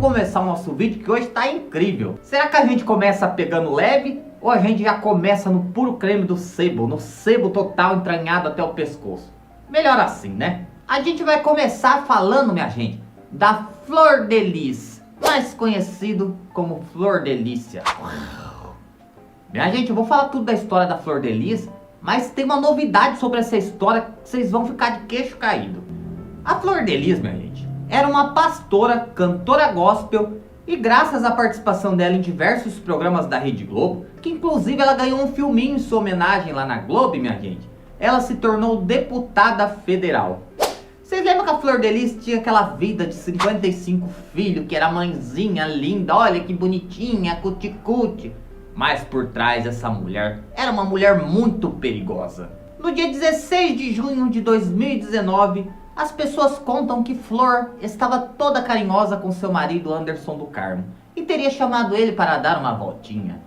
começar o nosso vídeo que hoje tá incrível. Será que a gente começa pegando leve ou a gente já começa no puro creme do sebo, no sebo total entranhado até o pescoço? Melhor assim, né? A gente vai começar falando, minha gente, da Flor de Lis, mais conhecido como Flor Delícia. Minha gente, eu vou falar tudo da história da Flor de Lis, mas tem uma novidade sobre essa história que vocês vão ficar de queixo caído. A Flor de Lis, minha gente, era uma pastora, cantora gospel, e graças à participação dela em diversos programas da Rede Globo, que inclusive ela ganhou um filminho em sua homenagem lá na Globo, minha gente, ela se tornou deputada federal. Vocês lembram que a Flor de Lis tinha aquela vida de 55 filhos, que era mãezinha linda, olha que bonitinha, cuti-cuti. Mas por trás dessa mulher, era uma mulher muito perigosa. No dia 16 de junho de 2019, as pessoas contam que Flor estava toda carinhosa com seu marido Anderson do Carmo e teria chamado ele para dar uma voltinha.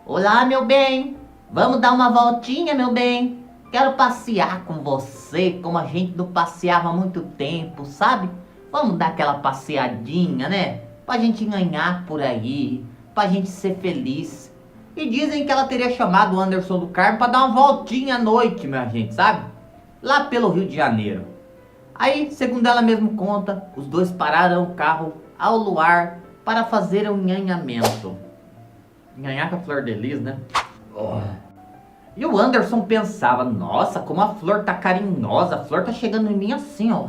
Olá, meu bem, vamos dar uma voltinha, meu bem? Quero passear com você, como a gente não passeava há muito tempo, sabe? Vamos dar aquela passeadinha, né? Pra gente ganhar por aí, pra gente ser feliz. E dizem que ela teria chamado o Anderson do Carmo para dar uma voltinha à noite, minha gente, sabe? Lá pelo Rio de Janeiro. Aí, segundo ela mesma conta, os dois pararam o carro ao luar para fazer um nhanhamento. Nhanhar com a Flor de Lis, né? Oh. E o Anderson pensava, nossa, como a Flor tá carinhosa, a Flor tá chegando em mim assim, ó.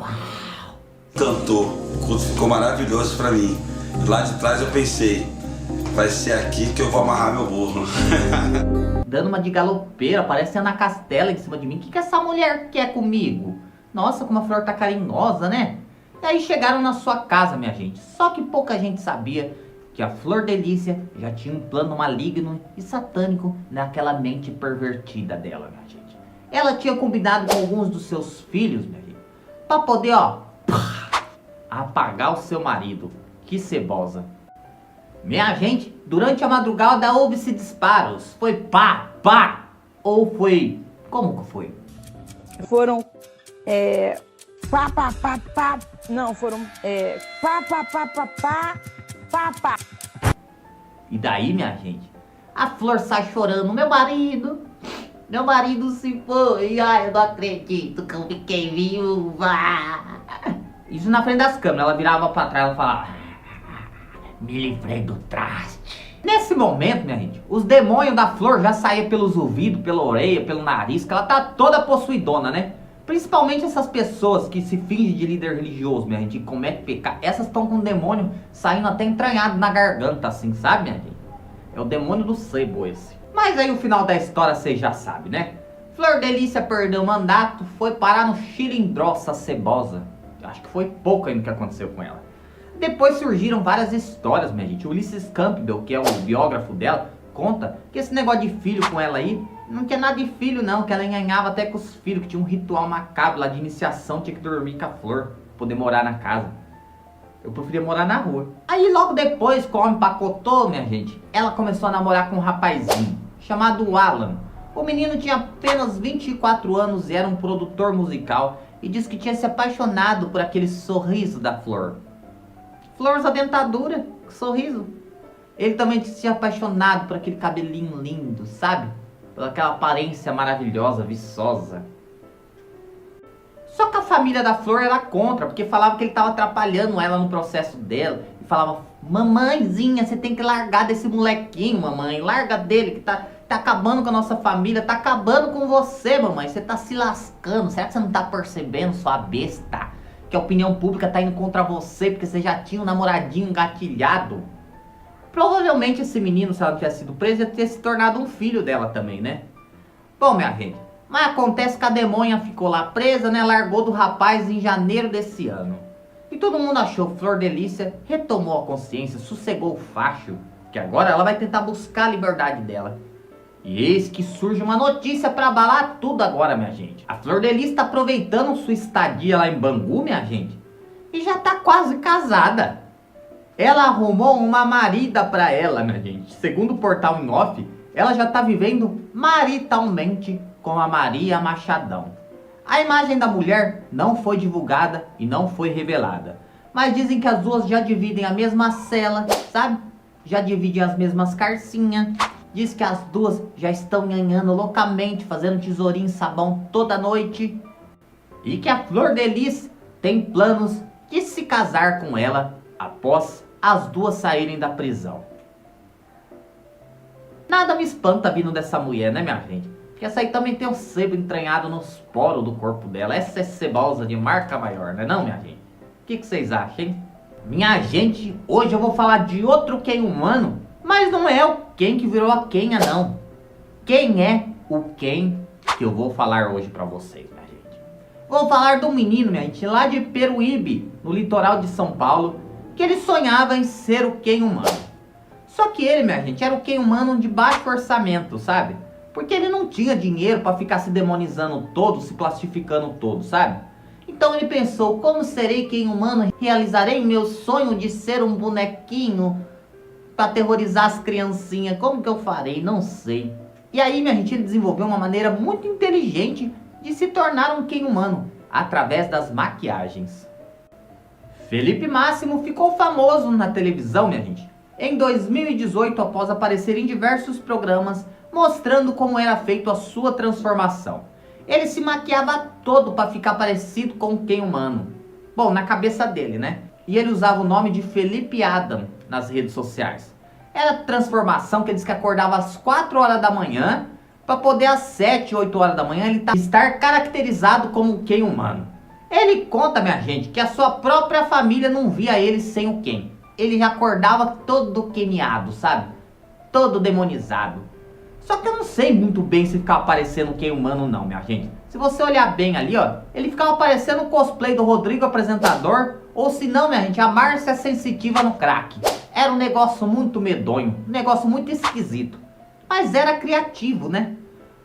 Cantou, o culto ficou maravilhoso pra mim. Lá de trás eu pensei, vai ser aqui que eu vou amarrar meu burro. Dando uma de galopeira, parece Ana Castela em cima de mim. O que essa mulher quer comigo? Nossa, como a Flor tá carinhosa, né? E aí chegaram na sua casa, minha gente. Só que pouca gente sabia que a Flor Delícia já tinha um plano maligno e satânico naquela mente pervertida dela, minha gente. Ela tinha combinado com alguns dos seus filhos, minha gente, pra poder, ó, apagar o seu marido. Que cebosa. Minha gente, durante a madrugada houve-se disparos. Foi pá, pá, ou foi... Como que foi? Foram... pá, pá, pá, pá. Não, foram... pá, pá, pá, pá, pá, pá, pá. E daí, minha gente, a Flor sai chorando. Meu marido se foi. Ai, eu não acredito que eu fiquei viúva. Isso na frente das câmeras. Ela virava pra trás e falava, me livrei do traste. Nesse momento, minha gente, os demônios da Flor já saíam pelos ouvidos, pela orelha, pelo nariz, que ela tá toda possuidona, né? Principalmente essas pessoas que se fingem de líder religioso, minha gente, e cometem pecado. Essas estão com o demônio saindo até entranhado na garganta, assim, sabe, minha gente? É o demônio do sebo esse. Mas aí o final da história vocês já sabem, né? Flor Delícia perdeu o mandato, foi parar no Chilindroça Cebosa. Acho que foi pouco ainda que aconteceu com ela. Depois surgiram várias histórias, minha gente. O Ulysses Campbell, que é o biógrafo dela, conta que esse negócio de filho com ela aí não tinha nada de filho não, que ela enganhava até com os filhos, que tinha um ritual macabro lá de iniciação, tinha que dormir com a Flor, pra poder morar na casa. Eu preferia morar na rua. Aí logo depois, que o homem empacotou, minha gente, ela começou a namorar com um rapazinho chamado Alan. O menino tinha apenas 24 anos e era um produtor musical e disse que tinha se apaixonado por aquele sorriso da Flor. Flor usa dentadura, sorriso. Ele também tinha se apaixonado por aquele cabelinho lindo, sabe? Por aquela aparência maravilhosa, viçosa. Só que a família da Flor era contra, porque falava que ele estava atrapalhando ela no processo dela. E falava, mamãezinha, você tem que largar desse molequinho, mamãe. Larga dele, que tá acabando com a nossa família, tá acabando com você, mamãe. Você tá se lascando, será que você não tá percebendo, sua besta? Que a opinião pública tá indo contra você, porque você já tinha um namoradinho engatilhado. Provavelmente esse menino, se ela não tivesse sido presa, ia ter se tornado um filho dela também, né? Bom, minha gente, mas acontece que a demônia ficou lá presa, né? Largou do rapaz em janeiro desse ano. E todo mundo achou Flor Delícia, retomou a consciência, sossegou o facho, que agora ela vai tentar buscar a liberdade dela. E eis que surge uma notícia para abalar tudo agora, minha gente. A Flor Delícia está aproveitando sua estadia lá em Bangu, minha gente, e já tá quase casada. Ela arrumou uma marida pra ela, minha gente. Segundo o portal em off, ela já tá vivendo maritalmente com a Maria Machadão. A imagem da mulher não foi divulgada e não foi revelada, Mas dizem que as duas já dividem a mesma cela, sabe? Já dividem as mesmas carcinhas. Diz que as duas já estão nhanhando loucamente, fazendo tesourinho em sabão toda noite. E que a Flor de Lis tem planos de se casar com ela após as duas saírem da prisão. Nada me espanta vindo dessa mulher, né, minha gente? Porque essa aí também tem um sebo entranhado nos poros do corpo dela. Essa é cebosa de marca maior, né não, minha gente? O que vocês acham, hein? Minha gente, hoje eu vou falar de outro Ken humano, mas não é o Ken que virou a Kenha, não. Quem é o Ken que eu vou falar hoje pra vocês, minha gente? Vou falar do menino, minha gente, lá de Peruíbe, no litoral de São Paulo, que ele sonhava em ser o Ken humano. Só que ele, minha gente, era o Ken humano de baixo orçamento, sabe? Porque ele não tinha dinheiro pra ficar se demonizando todo, se plastificando todo, sabe? Então ele pensou, como serei Ken humano? Realizarei meu sonho de ser um bonequinho pra aterrorizar as criancinhas. Como que eu farei? Não sei. E aí, minha gente, ele desenvolveu uma maneira muito inteligente de se tornar um Ken humano, através das maquiagens. Felipe Máximo ficou famoso na televisão, minha gente, em 2018, após aparecer em diversos programas, mostrando como era feito a sua transformação. Ele se maquiava todo para ficar parecido com o Ken humano. Bom, na cabeça dele, né? E ele usava o nome de Felipe Adam nas redes sociais. Era transformação que ele disse que acordava às 4 horas da manhã, para poder às 7, 8 horas da manhã ele estar caracterizado como o Ken humano. Ele conta, minha gente, que a sua própria família não via ele sem o Ken. Ele já acordava todo queniado, sabe? Todo demonizado. Só que eu não sei muito bem se ficava parecendo o Ken humano não, minha gente. Se você olhar bem ali, ó, ele ficava parecendo o cosplay do Rodrigo apresentador, ou se não, minha gente, a Márcia sensitiva no crack. Era um negócio muito medonho, um negócio muito esquisito. Mas era criativo, né?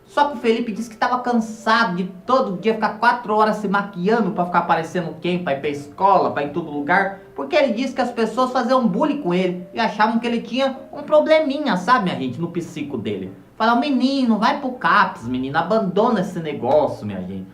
Só que o Felipe disse que estava cansado de todo dia ficar 4 horas se maquiando para ficar parecendo quem, para ir pra escola, para ir em todo lugar. Porque ele disse que as pessoas faziam bullying com ele e achavam que ele tinha um probleminha, sabe, minha gente, no psico dele. Falaram, menino, vai pro CAPS, menino, abandona esse negócio, minha gente.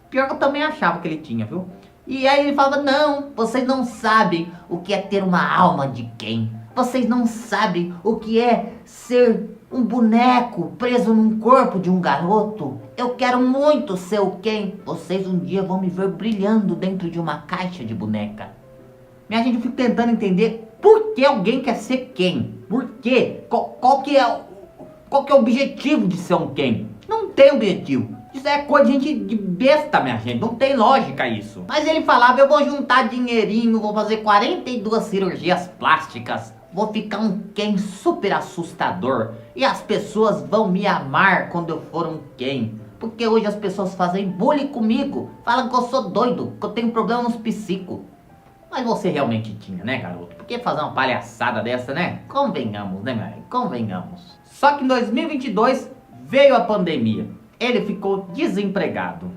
Pior que eu também achava que ele tinha, viu? E aí ele falava, não, vocês não sabem o que é ter uma alma de quem. Vocês não sabem o que é ser um boneco preso num corpo de um garoto. Eu quero muito ser o Ken. Vocês um dia vão me ver brilhando dentro de uma caixa de boneca. Minha gente, eu fico tentando entender por que alguém quer ser Ken. Por quê? Qual que é o objetivo de ser um Ken? Não tem objetivo. Isso é coisa de gente de besta, minha gente. Não tem lógica isso. Mas ele falava, eu vou juntar dinheirinho, vou fazer 42 cirurgias plásticas. Vou ficar um Ken super assustador. E as pessoas vão me amar quando eu for um Ken. Porque hoje as pessoas fazem bullying comigo. Falam que eu sou doido, que eu tenho problema nos psicos. Mas você realmente tinha, né, garoto? Por que fazer uma palhaçada dessa, né? Convenhamos, né, meu amigo? Convenhamos. Só que em 2022 veio a pandemia. Ele ficou desempregado.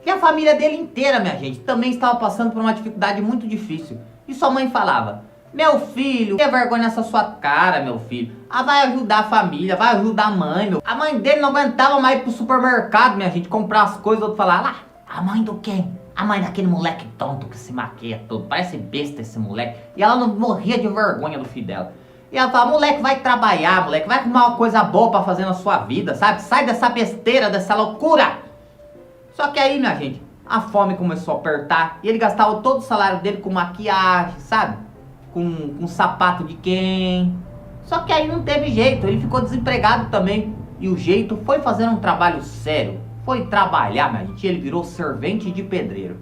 E a família dele inteira, minha gente, também estava passando por uma dificuldade muito difícil. E sua mãe falava, meu filho, que vergonha nessa sua cara, meu filho. Ah, vai ajudar a família, vai ajudar a mãe, meu. A mãe dele não aguentava mais ir pro supermercado, minha gente, comprar as coisas. Outro falar, lá, a mãe do quem? A mãe daquele moleque tonto que se maquia todo. Parece besta esse moleque. E ela não morria de vergonha do filho dela. E ela fala, moleque, vai trabalhar, moleque. Vai arrumar uma coisa boa pra fazer na sua vida, sabe? Sai dessa besteira, dessa loucura. Só que aí, minha gente, a fome começou a apertar. E ele gastava todo o salário dele com maquiagem, sabe? Com sapato de quem. Só que aí não teve jeito. Ele ficou desempregado também. E o jeito foi fazer um trabalho sério. Foi trabalhar, minha gente. Ele virou servente de pedreiro.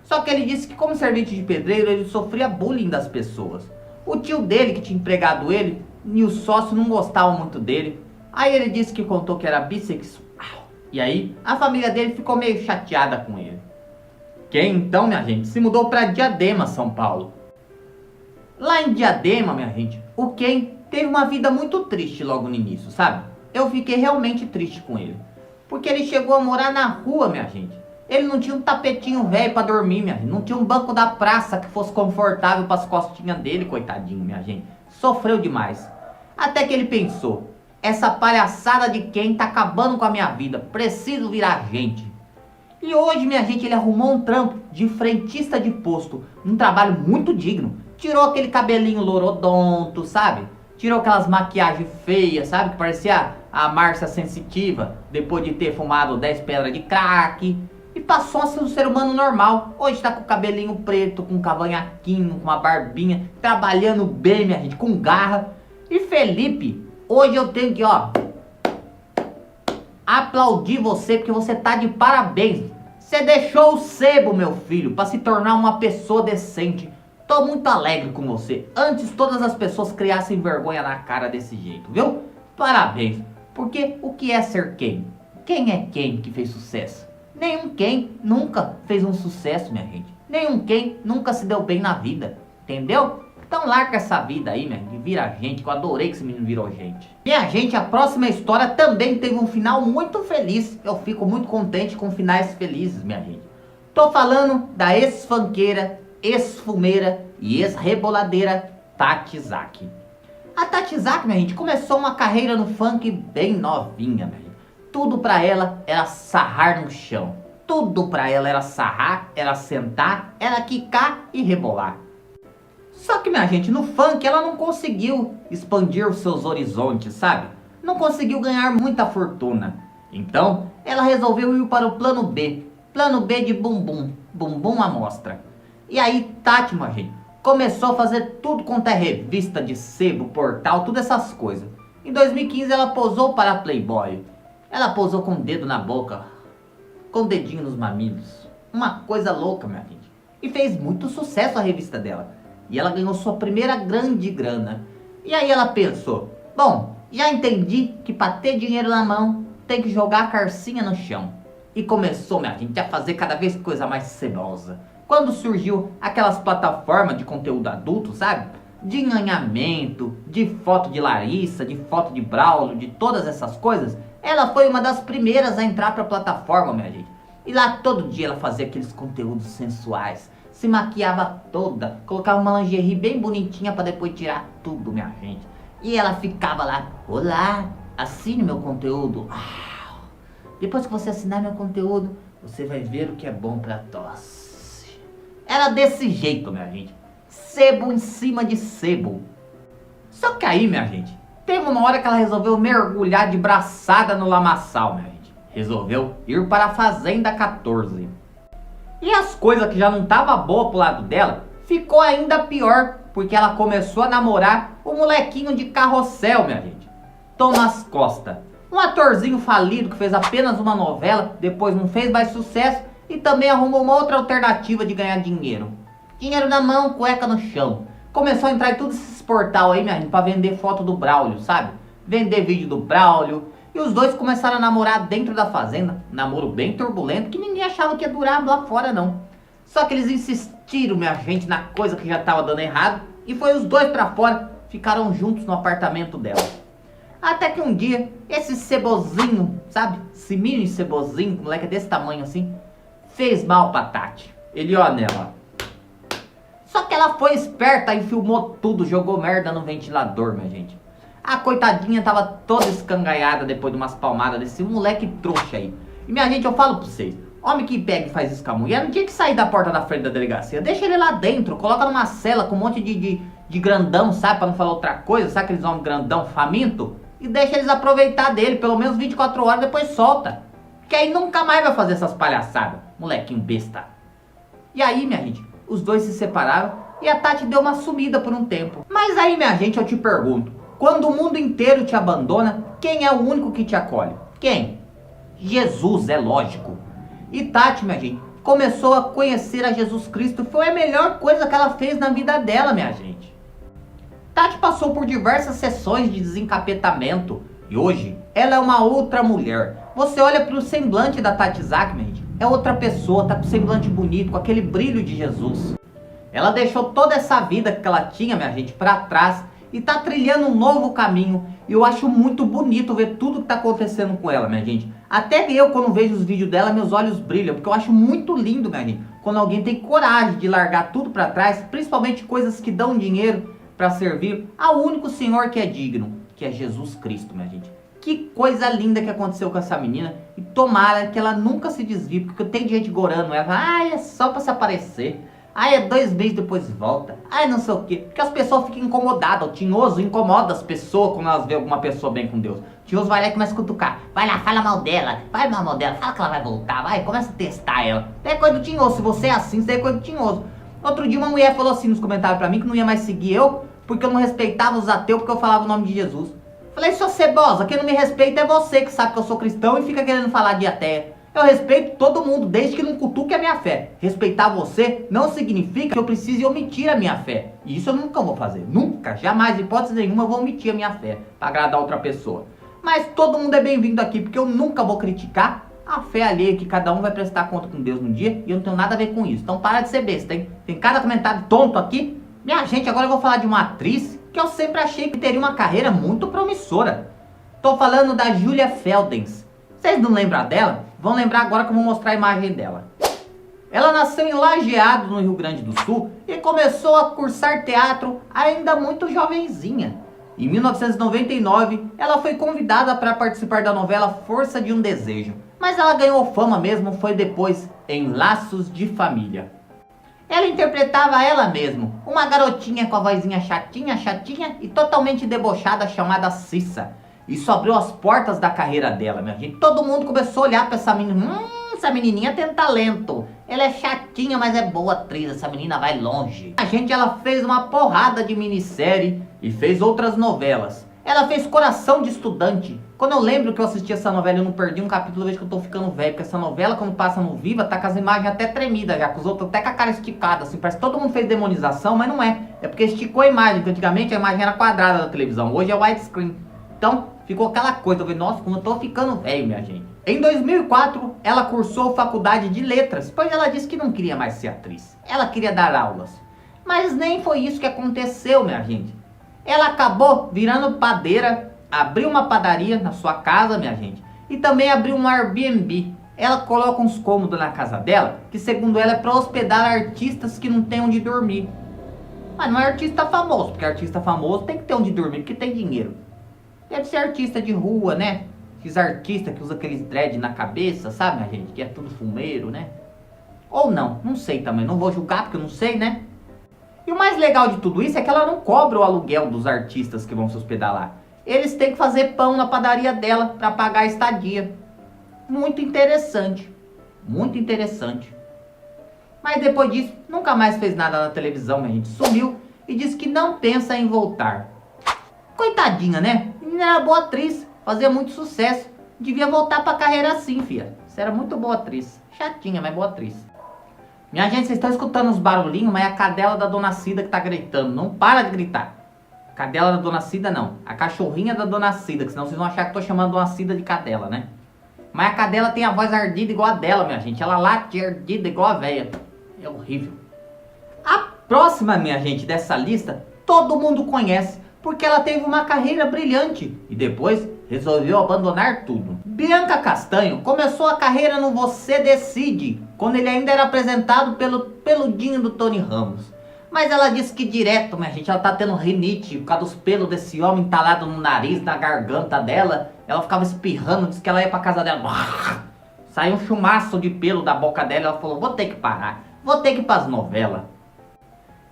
Só que ele disse que como servente de pedreiro, ele sofria bullying das pessoas. O tio dele, que tinha empregado ele, e o sócio não gostavam muito dele. Aí ele disse que contou que era bissexual. E aí, a família dele ficou meio chateada com ele. Quem então, minha gente, se mudou para Diadema, São Paulo. Lá em Diadema, minha gente, o Ken teve uma vida muito triste logo no início, sabe? Eu fiquei realmente triste com ele. Porque ele chegou a morar na rua, minha gente. Ele não tinha um tapetinho velho pra dormir, minha gente. Não tinha um banco da praça que fosse confortável pras costinhas dele, coitadinho, minha gente. Sofreu demais. Até que ele pensou, essa palhaçada de quem tá acabando com a minha vida. Preciso virar gente. E hoje, minha gente, ele arrumou um trampo de frentista de posto. Um trabalho muito digno. Tirou aquele cabelinho lorodonto, sabe? Tirou aquelas maquiagens feias, sabe? Que parecia a Márcia Sensitiva, depois de ter fumado 10 pedras de crack. E passou a ser um ser humano normal. Hoje tá com o cabelinho preto, com um cavanhaquinho, com uma barbinha, trabalhando bem, minha gente, com garra. E Felipe, hoje eu tenho que, ó, aplaudir você, porque você tá de parabéns. Você deixou o sebo, meu filho, para se tornar uma pessoa decente. Tô muito alegre com você. Antes todas as pessoas criassem vergonha na cara desse jeito, viu? Parabéns. Porque o que é ser quem? Quem é quem que fez sucesso? Nenhum quem nunca fez um sucesso, minha gente. Nenhum quem nunca se deu bem na vida. Entendeu? Então larga essa vida aí, minha gente. Vira gente, que eu adorei que esse menino virou gente. Minha gente, a próxima história também teve um final muito feliz. Eu fico muito contente com finais felizes, minha gente. Tô falando da ex-funkeira, ex-fumeira e ex-reboladeira Tati Zaki. A Tati Zaki, minha gente, começou uma carreira no funk bem novinha, minha gente. Tudo pra ela era sarrar no chão. Tudo pra ela era sarrar, era sentar, era quicar e rebolar. Só que, minha gente, no funk ela não conseguiu expandir os seus horizontes, sabe? Não conseguiu ganhar muita fortuna. Então, ela resolveu ir para o plano B. Plano B de bumbum. Bumbum à mostra. E aí, Tati, minha gente, começou a fazer tudo quanto é revista de sebo, portal, todas essas coisas. Em 2015 ela posou para a Playboy. Ela posou com o dedo na boca, com o dedinho nos mamilos. Uma coisa louca, minha gente. E fez muito sucesso a revista dela. E ela ganhou sua primeira grande grana. E aí ela pensou, bom, já entendi que para ter dinheiro na mão tem que jogar a carcinha no chão. E começou, minha gente, a fazer cada vez coisa mais cebosa. Quando surgiu aquelas plataformas de conteúdo adulto, sabe? De enhanhamento, de foto de Larissa, de foto de Braulio, de todas essas coisas. Ela foi uma das primeiras a entrar pra plataforma, minha gente. E lá todo dia ela fazia aqueles conteúdos sensuais. Se maquiava toda, colocava uma lingerie bem bonitinha pra depois tirar tudo, minha gente. E ela ficava lá, olá, assine meu conteúdo. Depois que você assinar meu conteúdo, você vai ver o que é bom pra tosse. Era desse jeito, minha gente. Sebo em cima de sebo. Só que aí, minha gente, teve uma hora que ela resolveu mergulhar de braçada no lamaçal, minha gente. Resolveu ir para a Fazenda 14. E as coisas que já não tava boa pro lado dela, ficou ainda pior, porque ela começou a namorar o molequinho de Carrossel, minha gente. Thomas Costa. Um atorzinho falido que fez apenas uma novela, depois não fez mais sucesso e também arrumou uma outra alternativa de ganhar dinheiro. Dinheiro na mão, cueca no chão. Começou a entrar em todos esses portal aí, minha gente, pra vender foto do Braulio, sabe? Vender vídeo do Braulio. E os dois começaram a namorar dentro da fazenda. Namoro bem turbulento, que ninguém achava que ia durar lá fora, não. Só que eles insistiram, minha gente, na coisa que já tava dando errado. E foi os dois pra fora, ficaram juntos no apartamento dela. Até que um dia, esse cebozinho, sabe? Esse mini cebozinho, moleque desse tamanho assim, fez mal pra Tati. Ele ó nela. Só que ela foi esperta e filmou tudo, jogou merda no ventilador, minha gente. A coitadinha tava toda escangaiada depois de umas palmadas desse moleque trouxa aí. E minha gente, eu falo pra vocês, homem que pega e faz isso com a mulher, não tinha que sair da porta da frente da delegacia. Deixa ele lá dentro, coloca numa cela com um monte de grandão, sabe? Pra não falar outra coisa, sabe aqueles homens grandão, faminto? E deixa eles aproveitar dele, pelo menos 24 horas, depois solta. Que aí nunca mais vai fazer essas palhaçadas. Molequinho besta. E aí, minha gente, os dois se separaram e a Tati deu uma sumida por um tempo. Mas aí, minha gente, eu te pergunto, quando o mundo inteiro te abandona, quem é o único que te acolhe? Quem? Jesus, é lógico. E Tati, minha gente, começou a conhecer a Jesus Cristo. Foi a melhor coisa que ela fez na vida dela, minha gente. Tati passou por diversas sessões de desencapetamento e hoje ela é uma outra mulher. Você olha pro semblante da Tati Zaki, minha gente, é outra pessoa, tá com semblante bonito, com aquele brilho de Jesus. Ela deixou toda essa vida que ela tinha, minha gente, pra trás e tá trilhando um novo caminho. E eu acho muito bonito ver tudo que tá acontecendo com ela, minha gente. Até eu, quando vejo os vídeos dela, meus olhos brilham, porque eu acho muito lindo, minha gente, quando alguém tem coragem de largar tudo pra trás, principalmente coisas que dão dinheiro, para servir ao único Senhor que é digno, que é Jesus Cristo, minha gente. Que coisa linda que aconteceu com essa menina. E tomara que ela nunca se desvie, porque tem gente gorando ela. Ai, é só pra se aparecer. Ai, é 2 meses depois volta. Ai, não sei o quê. Porque as pessoas ficam incomodadas. O tinhoso incomoda as pessoas quando elas veem alguma pessoa bem com Deus. O tinhoso vai lá e começa a cutucar. Vai lá, fala mal dela. Vai mal dela. Fala que ela vai voltar. Vai, começa a testar ela. É coisa do tinhoso. Se você é assim, isso é coisa do tinhoso. Outro dia uma mulher falou assim nos comentários pra mim que não ia mais seguir eu, porque eu não respeitava os ateus, porque eu falava o nome de Jesus. Falei, sua cebosa, quem não me respeita é você que sabe que eu sou cristão e fica querendo falar de ateia. Eu respeito todo mundo, desde que não cutuque a minha fé. Respeitar você não significa que eu precise omitir a minha fé. E isso eu nunca vou fazer. Nunca, jamais, hipótese nenhuma, eu vou omitir a minha fé para agradar outra pessoa. Mas todo mundo é bem-vindo aqui, porque eu nunca vou criticar a fé alheia, que cada um vai prestar conta com Deus um dia, e eu não tenho nada a ver com isso. Então para de ser besta, hein? Tem cada comentário tonto aqui. Minha gente, agora eu vou falar de uma atriz que eu sempre achei que teria uma carreira muito promissora. Tô falando da Julia Feldens. Vocês não lembram dela? Vão lembrar agora que eu vou mostrar a imagem dela. Ela nasceu em Lajeado, no Rio Grande do Sul, e começou a cursar teatro ainda muito jovenzinha. Em 1999, ela foi convidada para participar da novela Força de um Desejo. Mas ela ganhou fama mesmo foi depois em Laços de Família. Ela interpretava ela mesma, uma garotinha com a vozinha chatinha e totalmente debochada chamada Cissa. Isso abriu as portas da carreira dela, minha gente. Todo mundo começou a olhar pra essa menina. Essa menininha tem talento. Ela é chatinha, mas é boa atriz. Essa menina vai longe. A gente, ela fez uma porrada de minissérie e fez outras novelas. Ela fez Coração de Estudante. Quando eu lembro que eu assisti essa novela, eu não perdi um capítulo, eu vejo que eu tô ficando velho. Porque essa novela, quando passa no Viva, tá com as imagens até tremidas já. Com os outros até com a cara esticada, assim. Parece que todo mundo fez demonização, mas não é. É porque esticou a imagem, porque antigamente a imagem era quadrada da televisão. Hoje é widescreen. Então, ficou aquela coisa. Eu falei, nossa, como eu tô ficando velho, minha gente. Em 2004, ela cursou faculdade de letras, pois ela disse que não queria mais ser atriz. Ela queria dar aulas. Mas nem foi isso que aconteceu, minha gente. Ela acabou virando padeira, abriu uma padaria na sua casa, minha gente, e também abriu um Airbnb. Ela coloca uns cômodos na casa dela, que segundo ela é para hospedar artistas que não têm onde dormir. Mas não é artista famoso, porque artista famoso tem que ter onde dormir, porque tem dinheiro. Deve ser artista de rua, né? Esses artistas que usam aqueles dread na cabeça, sabe, minha gente? Que é tudo fumeiro, né? Ou não, não sei também, não vou julgar porque eu não sei, né? E o mais legal de tudo isso é que ela não cobra o aluguel dos artistas que vão se hospedar lá. Eles têm que fazer pão na padaria dela para pagar a estadia. Muito interessante. Muito interessante. Mas depois disso, nunca mais fez nada na televisão, minha gente. Sumiu e disse que não pensa em voltar. Coitadinha, né? Menina era boa atriz, fazia muito sucesso. Devia voltar pra carreira assim, filha. Você era muito boa atriz. Chatinha, mas boa atriz. Minha gente, vocês estão escutando uns barulhinhos, mas é a cadela da Dona Cida que tá gritando. Não para de gritar. Cadela da Dona Cida não. A cachorrinha da Dona Cida, que senão vocês vão achar que tô chamando a Dona Cida de cadela, né? Mas a cadela tem a voz ardida igual a dela, minha gente. Ela late ardida igual a véia. É horrível. A próxima, minha gente, dessa lista, todo mundo conhece, porque ela teve uma carreira brilhante e depois resolveu abandonar tudo. Bianca Castanho começou a carreira no Você Decide, quando ele ainda era apresentado pelo peludinho do Tony Ramos. Mas ela disse que direto, minha gente, ela tá tendo rinite por causa dos pelos desse homem entalado no nariz, na garganta dela. Ela ficava espirrando, disse que ela ia pra casa dela. Saiu um chumaço de pelo da boca dela. Ela falou, vou ter que parar, vou ter que ir pras novelas.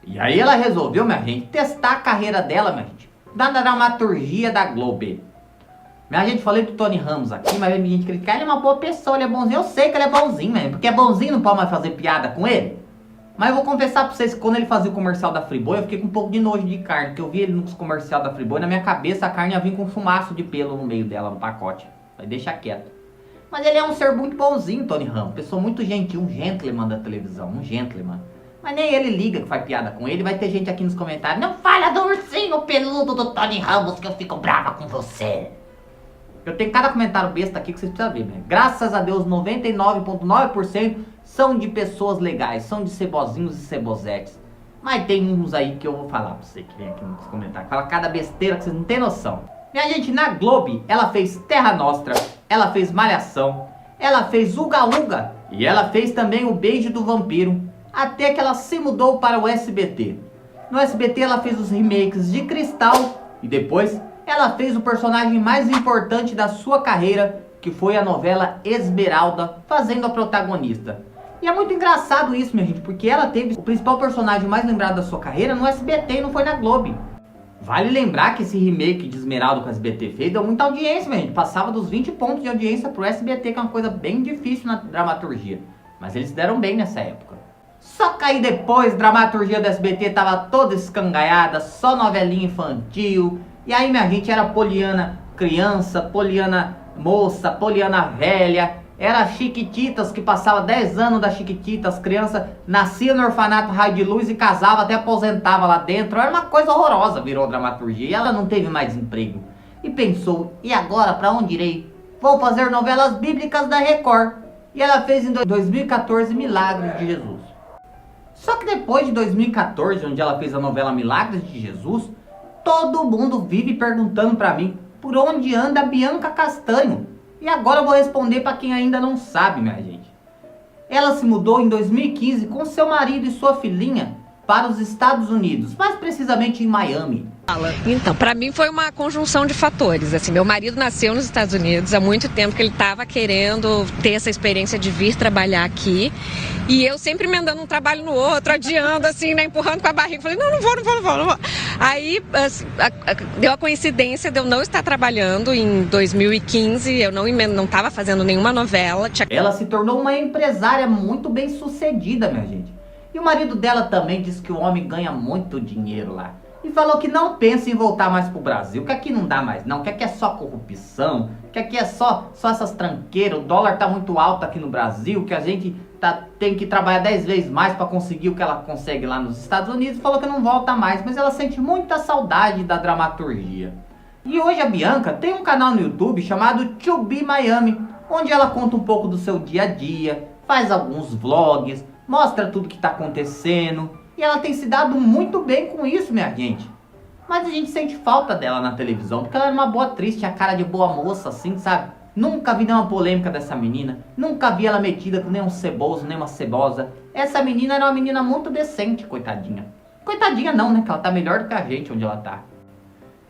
E aí ela resolveu, minha gente, testar a carreira dela, minha gente, na dramaturgia da Globo. Minha gente, falei do Tony Ramos aqui, mas a gente criticar, ele é uma boa pessoa, ele é bonzinho. Eu sei que ele é bonzinho, mesmo, porque é bonzinho, não pode mais fazer piada com ele. Mas eu vou confessar pra vocês que quando ele fazia o comercial da Friboi, eu fiquei com um pouco de nojo de carne, porque eu vi ele nos comercial da Friboi, na minha cabeça a carne ia vir com um fumaço de pelo no meio dela, no pacote. Aí deixa quieto. Mas ele é um ser muito bonzinho, Tony Ramos, pessoa muito gentil, um gentleman da televisão, um gentleman. Mas nem ele liga que faz piada com ele. Vai ter gente aqui nos comentários, não fala do ursinho peludo do Tony Ramos que eu fico brava com você. Eu tenho cada comentário besta aqui que vocês precisam ver, né? Graças a Deus, 99,9% são de pessoas legais, são de cebozinhos e cebosetes. Mas tem uns aí que eu vou falar pra você que vem aqui nos comentários. Fala cada besteira que vocês não têm noção. Minha gente, na Globo, ela fez Terra Nostra, ela fez Malhação, ela fez Uga Uga e ela fez também O Beijo do Vampiro. Até que ela se mudou para o SBT. No SBT ela fez os remakes de Cristal e depois ela fez o personagem mais importante da sua carreira, que foi a novela Esmeralda, fazendo a protagonista. E é muito engraçado isso, minha gente, porque ela teve o principal personagem mais lembrado da sua carreira no SBT e não foi na Globo. Vale lembrar que esse remake de Esmeralda com o SBT fez deu muita audiência, minha gente. Passava dos 20 pontos de audiência pro SBT, que é uma coisa bem difícil na dramaturgia. Mas eles deram bem nessa época. Só que aí depois, a dramaturgia do SBT tava toda escangaiada, só novelinha infantil. E aí, minha gente, era Poliana criança, Poliana moça, Poliana velha. Era Chiquititas, que passava 10 anos da Chiquititas, criança nascia no orfanato Raio de Luz e casava, até aposentava lá dentro. Era uma coisa horrorosa, virou dramaturgia. E ela não teve mais emprego. E pensou, e agora pra onde irei? Vou fazer novelas bíblicas da Record. E ela fez em 2014 Milagres de Jesus. Só que depois de 2014, onde ela fez a novela Milagres de Jesus, todo mundo vive perguntando pra mim por onde anda a Bianca Castanho. E agora eu vou responder para quem ainda não sabe, minha gente. Ela se mudou em 2015 com seu marido e sua filhinha para os Estados Unidos, mais precisamente em Miami. Então, para mim foi uma conjunção de fatores. Assim, meu marido nasceu nos Estados Unidos há muito tempo, que ele estava querendo ter essa experiência de vir trabalhar aqui. E eu sempre emendando um trabalho no outro, adiando, assim, né, empurrando com a barriga. Falei, não vou. Aí deu a coincidência de eu não estar trabalhando em 2015, eu não estava fazendo nenhuma novela. Ela se tornou uma empresária muito bem sucedida, minha gente. E o marido dela também disse que o homem ganha muito dinheiro lá. E falou que não pensa em voltar mais pro Brasil, que aqui não dá mais não, que aqui é só corrupção, que aqui é só essas tranqueiras, o dólar tá muito alto aqui no Brasil, que a gente tem que trabalhar 10 vezes mais para conseguir o que ela consegue lá nos Estados Unidos. Falou que não volta mais, mas ela sente muita saudade da dramaturgia. E hoje a Bianca tem um canal no YouTube chamado To Be Miami, onde ela conta um pouco do seu dia a dia, faz alguns vlogs, mostra tudo que tá acontecendo. E ela tem se dado muito bem com isso, minha gente. Mas a gente sente falta dela na televisão, porque ela era uma boa atriz, tinha cara de boa moça, assim, sabe? Nunca vi nenhuma polêmica dessa menina. Nunca vi ela metida com nenhum ceboso, nem uma cebosa. Essa menina era uma menina muito decente, coitadinha. Coitadinha não, né? Que ela tá melhor do que a gente onde ela tá.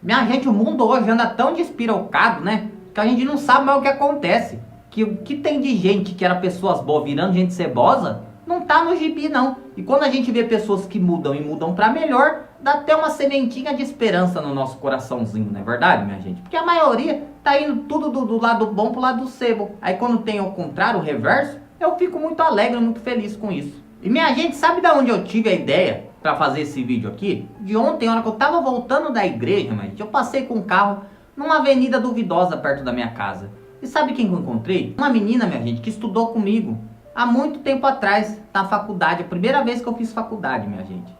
Minha gente, o mundo hoje anda tão despirocado, né? Que a gente não sabe mais o que acontece. Que o que tem de gente que era pessoas boas virando gente cebosa, não tá no gibi não. E quando a gente vê pessoas que mudam e mudam pra melhor, dá até uma sementinha de esperança no nosso coraçãozinho, não é verdade, minha gente? Porque a maioria tá indo tudo do lado bom pro lado do sebo. Aí quando tem ao contrário, o reverso, eu fico muito alegre, muito feliz com isso. E minha gente, sabe da onde eu tive a ideia pra fazer esse vídeo aqui? De ontem, na hora que eu tava voltando da igreja, minha gente, eu passei com um carro numa avenida duvidosa perto da minha casa. E sabe quem eu encontrei? Uma menina, minha gente, que estudou comigo há muito tempo atrás, na faculdade. A primeira vez que eu fiz faculdade, minha gente.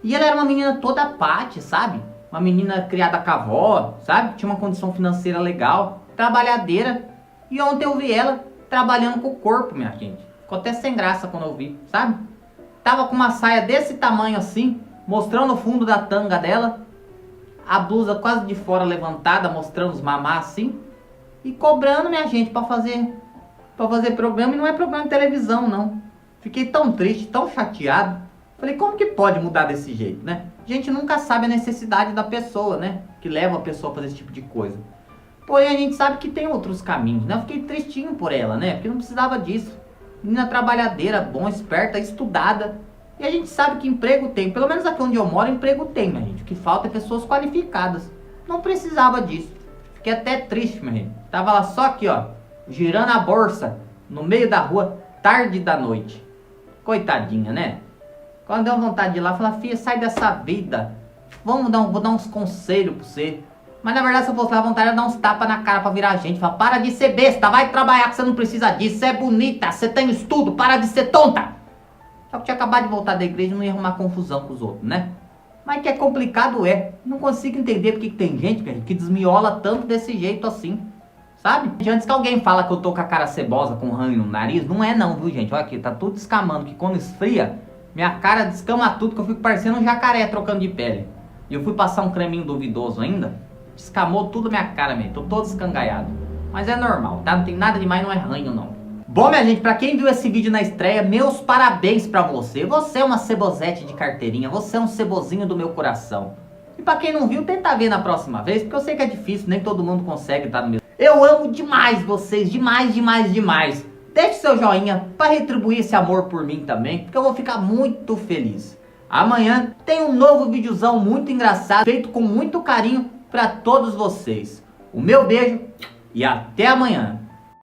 E ela era uma menina toda pate, sabe? Uma menina criada com a avó, sabe? Tinha uma condição financeira legal, trabalhadeira. E ontem eu vi ela trabalhando com o corpo, minha gente. Ficou até sem graça quando eu vi, sabe? Tava com uma saia desse tamanho assim, mostrando o fundo da tanga dela. A blusa quase de fora levantada, mostrando os mamás assim. E cobrando, minha gente, pra fazer programa. E não é programa de televisão, não. Fiquei tão triste, tão chateado. Falei, como que pode mudar desse jeito, né? A gente nunca sabe a necessidade da pessoa, né? Que leva a pessoa a fazer esse tipo de coisa. Porém, a gente sabe que tem outros caminhos, né? Eu fiquei tristinho por ela, né? Porque não precisava disso. Menina trabalhadeira, bom, esperta, estudada. E a gente sabe que emprego tem. Pelo menos aqui onde eu moro, emprego tem, minha gente. O que falta é pessoas qualificadas. Não precisava disso. Fiquei até triste, minha gente. Tava lá só aqui, ó, girando a bolsa no meio da rua, tarde da noite. Coitadinha, né? Quando deu vontade de ir lá, falar, filha, sai dessa vida. Vou dar uns conselhos pra você. Mas na verdade, se eu fosse lá, a vontade era dar uns tapas na cara pra virar gente. Falar, para de ser besta, vai trabalhar que você não precisa disso. Você é bonita, você tem estudo, para de ser tonta. Só que tinha acabado de voltar da igreja e não ia arrumar confusão com os outros, né? Mas que é complicado é. Não consigo entender porque que tem gente que desmiola tanto desse jeito assim. Sabe? Antes que alguém fala que eu tô com a cara cebosa, com ranho no nariz, não é não, viu, gente? Olha aqui, tá tudo descamando, que quando esfria, minha cara descama tudo, que eu fico parecendo um jacaré trocando de pele. E eu fui passar um creminho duvidoso ainda, descamou tudo minha cara mesmo, tô todo escangaiado. Mas é normal, tá? Não tem nada demais, não é ranho não. Bom, minha gente, pra quem viu esse vídeo na estreia, meus parabéns pra você. Você é uma cebosete de carteirinha, você é um cebozinho do meu coração. E pra quem não viu, tenta ver na próxima vez, porque eu sei que é difícil, nem todo mundo consegue estar no mesmo. Eu amo demais vocês, demais, demais, demais. Deixe seu joinha para retribuir esse amor por mim também, porque eu vou ficar muito feliz. Amanhã tem um novo videozão muito engraçado, feito com muito carinho para todos vocês. O meu beijo e até amanhã.